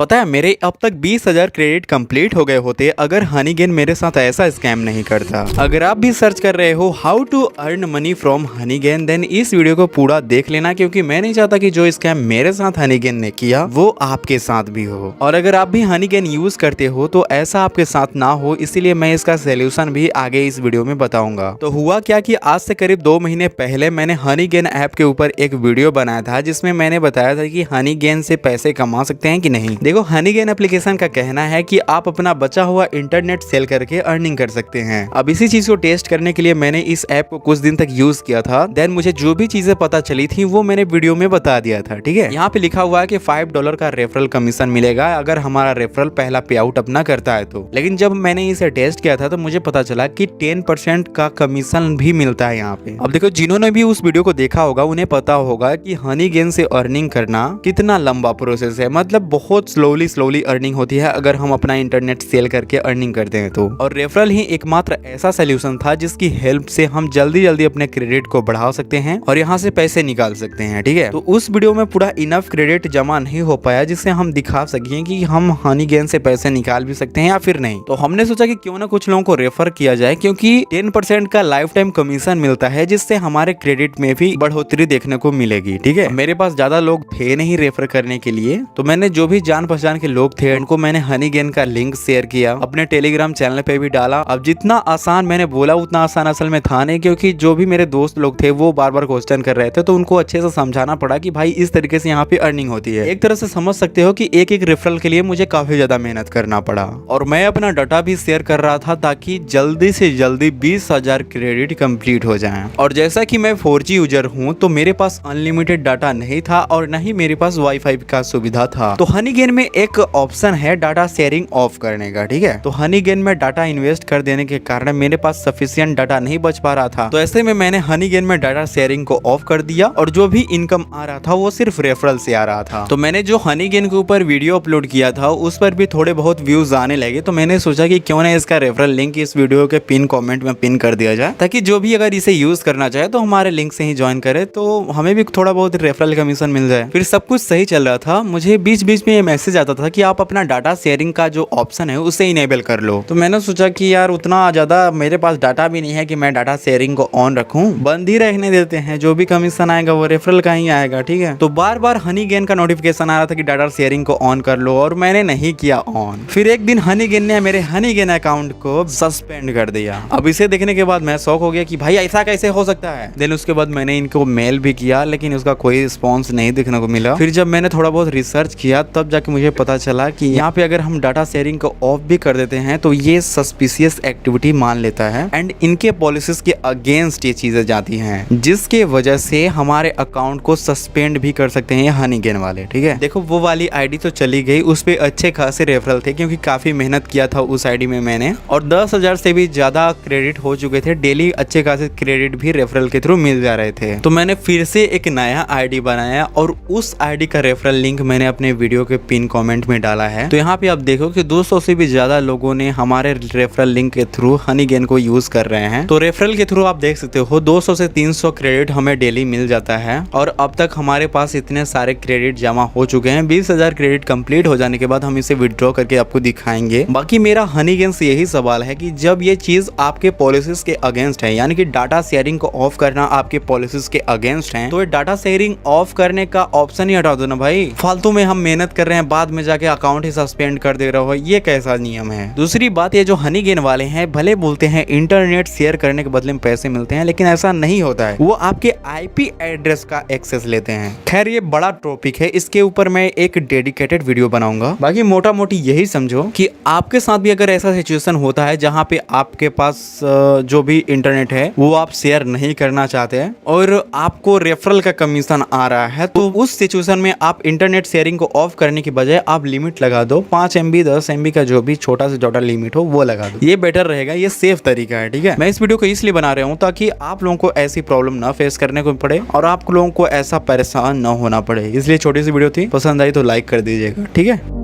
पता है मेरे अब तक 20,000 क्रेडिट कंप्लीट हो गए होते अगर हनीगेन मेरे साथ ऐसा स्कैम नहीं करता। अगर आप भी सर्च कर रहे हो how to earn money from Honeygain then इस वीडियो को पूरा देख लेना, क्योंकि मैं नहीं चाहता कि जो स्कैम मेरे साथ हनीगेन ने किया वो आपके साथ भी हो। और अगर आप भी हनीगेन यूज करते हो तो ऐसा आपके साथ ना हो, इसीलिए मैं इसका सोल्यूशन भी आगे इस वीडियो में बताऊंगा। तो हुआ क्या कि आज से करीब 2 महीने पहले मैंने हनीगेन ऐप के ऊपर एक वीडियो बनाया था जिसमें मैंने बताया था कि हनीगेन से पैसे कमा सकते हैं कि नहीं। देखो हनीगेन एप्लीकेशन का कहना है कि आप अपना बचा हुआ इंटरनेट सेल करके अर्निंग कर सकते हैं। अब इसी चीज को टेस्ट करने के लिए मैंने इस ऐप को कुछ दिन तक यूज किया था। देन मुझे जो भी चीजें पता चली थी वो मैंने वीडियो में बता दिया था। ठीक है, यहाँ पे लिखा हुआ है कि $5 का रेफरल कमीशन मिलेगा अगर हमारा रेफरल पहला पे आउट अपना करता है तो। लेकिन जब मैंने इसे टेस्ट किया था तो मुझे पता चला कि 10% का कमीशन भी मिलता है यहाँ पे। अब देखो जिन्होंने भी उस वीडियो को देखा होगा उन्हें पता होगा कि हनीगेन से अर्निंग करना कितना लंबा प्रोसेस है, मतलब बहुत स्लोली अर्निंग होती है अगर हम अपना इंटरनेट सेल करके अर्निंग करते हैं तो। और रेफरल ही एकमात्र ऐसा सोल्यूशन था जिसकी हेल्प से हम जल्दी अपने क्रेडिट को बढ़ा सकते हैं और यहाँ से पैसे निकाल सकते हैं। ठीक है, तो उस वीडियो में पूरा इनफ क्रेडिट जमा नहीं हो पाया जिससे हम दिखा सकें कि हम हनीगेन से पैसे निकाल भी सकते हैं या फिर नहीं। तो हमने सोचा कि क्यों ना कुछ लोगों को रेफर किया जाए, क्योंकि 10% का लाइफ टाइम कमीशन मिलता है जिससे हमारे क्रेडिट में भी बढ़ोतरी देखने को मिलेगी। ठीक है, मेरे पास ज्यादा लोग थे नहीं रेफर करने के लिए, तो मैंने जो भी जान पहचान के लोग थे उनको मैंने हनीगेन का लिंक शेयर किया, अपने टेलीग्राम चैनल पे भी डाला। अब जितना आसान मैंने बोला उतना आसान असल में था नहीं, क्योंकि जो भी मेरे दोस्त लोग थे वो बार बार क्वेश्चन कर रहे थे, तो उनको अच्छे से समझाना पड़ा कि भाई इस तरीके से यहाँ पे अर्निंग होती है। एक तरह से समझ सकते हो कि एक रेफरल के लिए मुझे काफी ज्यादा मेहनत करना पड़ा और मैं अपना डाटा भी शेयर कर रहा था ताकि जल्दी से जल्दी 20,000 क्रेडिट कंप्लीट हो जाए। और जैसा कि मैं 4G यूजर हूँ तो मेरे पास अनलिमिटेड डाटा नहीं था और न ही मेरे पास वाईफाई का सुविधा था। तो हनीगेन में एक ऑप्शन है डाटा शेयरिंग ऑफ करने का। ठीक है, तो हनीगेन में डाटा इन्वेस्ट कर देने के कारण मेरे पास सफिशिएंट डाटा नहीं बच पा रहा था, तो ऐसे में मैंने हनीगेन में डाटा शेयरिंग को ऑफ कर दिया और जो भी इनकम आ रहा था वो सिर्फ रेफरल से आ रहा था। तो मैंने जो हनीगेन के ऊपर वीडियो अपलोड किया था उस पर भी थोड़े बहुत व्यूज आने लगे, तो मैंने सोचा कि क्यों ना इसका रेफरल लिंक इस वीडियो के पिन कमेंट में पिन कर दिया जाए, ताकि जो भी अगर इसे यूज करना चाहे तो हमारे लिंक से ही ज्वाइन करे, तो हमें भी थोड़ा बहुत रेफरल कमीशन मिल जाए। फिर सब कुछ सही चल रहा था, मुझे बीच बीच में ये मैसेज आता था कि आप अपना डाटा शेयरिंग का जो ऑप्शन है उसे इनेबल कर लो। तो मैंने सोचा कि यार उतना ज्यादा मेरे पास डाटा भी नहीं है कि मैं डाटा शेयरिंग को ऑन रखूं, बंद ही रहने देते हैं, जो भी कमीशन आएगा वो रेफरल का ही आएगा। ठीक है, तो बार बार हनीगेन का नोटिफिकेशन आ रहा था कि डाटा शेयरिंग को ऑन कर लो और मैंने नहीं किया ऑन। फिर एक दिन हनीगेन ने मेरे हनीगेन अकाउंट को सस्पेंड कर दिया। अब इसे देखने के बाद मैं शॉक हो गया कि भाई ऐसा कैसे हो सकता है। देन उसके बाद मैंने इनको मेल भी किया लेकिन उसका कोई रिस्पॉन्स नहीं देखने को मिला। फिर जब मैंने थोड़ा बहुत रिसर्च किया तब जाके मुझे पता चला कि यहाँ पे अगर हम डाटा शेयरिंग को ऑफ भी कर देते हैं तो ये सस्पिशियस एक्टिविटी मान लेता है एंड इनके पॉलिसीज के अगेंस्ट ये चीजें जाती हैं, जिसके वजह से हमारे अकाउंट को सस्पेंड भी कर सकते हैं ये हनीगेन वाले। ठीक है, देखो वो वाली आईडी तो चली गई, उस पे अच्छे खासे रेफरल थे क्योंकि काफी मेहनत किया था उस आईडी में मैंने, और 10,000 से भी ज्यादा क्रेडिट हो चुके थे। डेली अच्छे खासे क्रेडिट भी रेफरल के थ्रू मिल जा रहे थे। तो मैंने फिर से एक नया आईडी बनाया और उस आईडी का रेफरल लिंक मैंने अपने वीडियो के पिन कमेंट में डाला है। तो यहाँ पे आप देखो कि 200 से भी ज्यादा लोगों ने हमारे रेफरल लिंक के थ्रू हनीगेन को यूज कर रहे हैं। तो रेफरल के थ्रू आप देख सकते हो 200 से 300 क्रेडिट हमें डेली मिल जाता है और अब तक हमारे पास इतने सारे क्रेडिट जमा हो चुके हैं। 20,000 क्रेडिट कंप्लीट हो जाने के बाद हम इसे विड्रॉ करके आपको दिखाएंगे। बाकी मेरा हनीगेन से यही सवाल है कि जब ये चीज आपके पॉलिसीज के अगेंस्ट है, यानी कि डाटा शेयरिंग को ऑफ करना आपके पॉलिसीज के अगेंस्ट है, तो ये डाटा शेयरिंग ऑफ करने का ऑप्शन ही हटा दो ना भाई। फालतू में हम मेहनत कर रहे हैं, बाद में जाके अकाउंट ही सस्पेंड कर दे रहे हो, ये कैसा नियम है। दूसरी बात, ये जो हनीगेन वाले हैं भले बोलते हैं इंटरनेट शेयर करने के बदले में पैसे मिलते हैं, लेकिन ऐसा नहीं होता है। वो आपके IP एड्रेस का एक्सेस लेते हैं। खैर ये बड़ा टॉपिक है, इसके ऊपर मैं एक डेडिकेटेड वीडियो बनाऊंगा। बाकी मोटा मोटी यही समझो कि आपके साथ भी अगर ऐसा सिचुएशन होता है जहाँ पे आपके पास जो भी इंटरनेट है वो आप शेयर नहीं करना चाहते हैं और आपको रेफरल का कमीशन आ रहा है, तो उस सिचुएशन में आप इंटरनेट शेयरिंग को ऑफ करने की बजाय आप लिमिट लगा दो, 5 MB 10 MB का जो भी छोटा से छोटा लिमिट हो वो लगा दो। ये बेटर रहेगा, ये सेफ तरीका है। ठीक है, मैं इस वीडियो को इसलिए बना रहा हूँ ताकि आप लोगों को ऐसी प्रॉब्लम ना फेस करने को पड़े और आप लोगों को ऐसा परेशान न होना पड़े, इसलिए छोटी सी वीडियो थी। पसंद आई तो लाइक कर दीजिएगा। ठीक है।